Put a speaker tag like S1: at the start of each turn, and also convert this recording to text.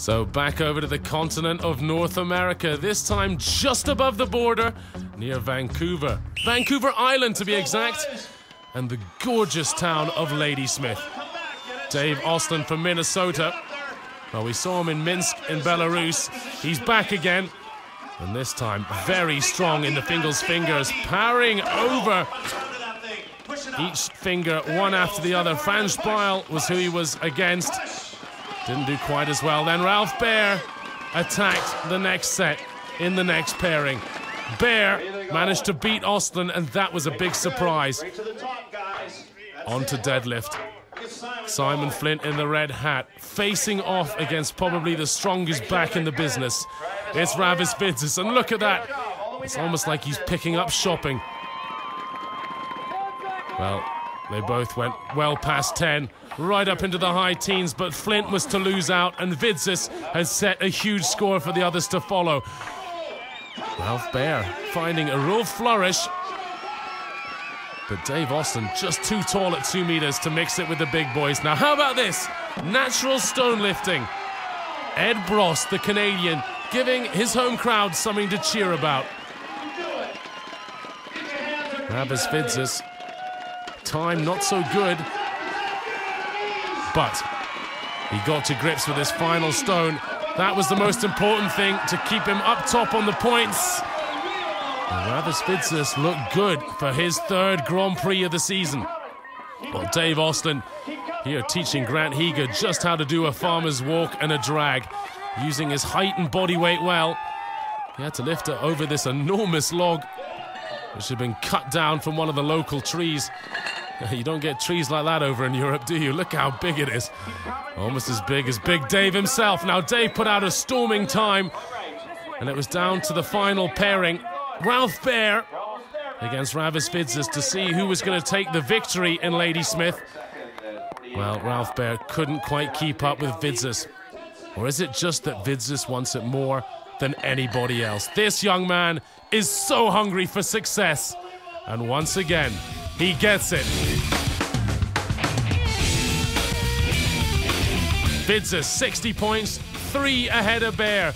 S1: So back over to the continent of North America, this time just above the border, near Vancouver. Vancouver Island, to be exact, and the gorgeous town of Ladysmith. Dave Austin from Minnesota. Well, we saw him in Minsk in Belarus. He's back again, and this time very strong in the fingers, powering over each finger, one after the other. Franz Beil was who he was against. Didn't do quite as well. Then Ralph Baer attacked the next set in the next pairing. Baer managed to beat Austin, and that was a big surprise. On to deadlift. Simon Flint in the red hat, facing off against probably the strongest back in the business. It's Ravis Vidzis, and look at that. It's almost like he's picking up shopping. Well, they both went well past 10, right up into the high teens, but Flint was to lose out, and Vidzis has set a huge score for the others to follow. Ralph Baer finding a real flourish, but Dave Austin just too tall at 2 meters to mix it with the big boys. Now, how about this? Natural stone lifting. Ed Bross, the Canadian, giving his home crowd something to cheer about. Ravis Vidzis, time not so good, but he got to grips with his final stone. That was the most important thing, to keep him up top on the points. And Ravis Vidzis looked good for his third Grand Prix of the season. Well, Dave Austin here teaching Grant Higa just how to do a farmer's walk and a drag, using his height and body weight well. He had to lift her over this enormous log, which had been cut down from one of the local trees. You don't get trees like that over in Europe, do you? Look how big it is. Almost as big as Big Dave himself. Now, Dave put out a storming time, and it was down to the final pairing. Ralph Baer against Ravis Vidzis to see who was going to take the victory in Ladysmith. Well, Ralph Baer couldn't quite keep up with Vidzis. Or is it just that Vidzis wants it more than anybody else? This young man is so hungry for success. And once again, he gets it. Vidzis, 60 points, 3 ahead of Baer.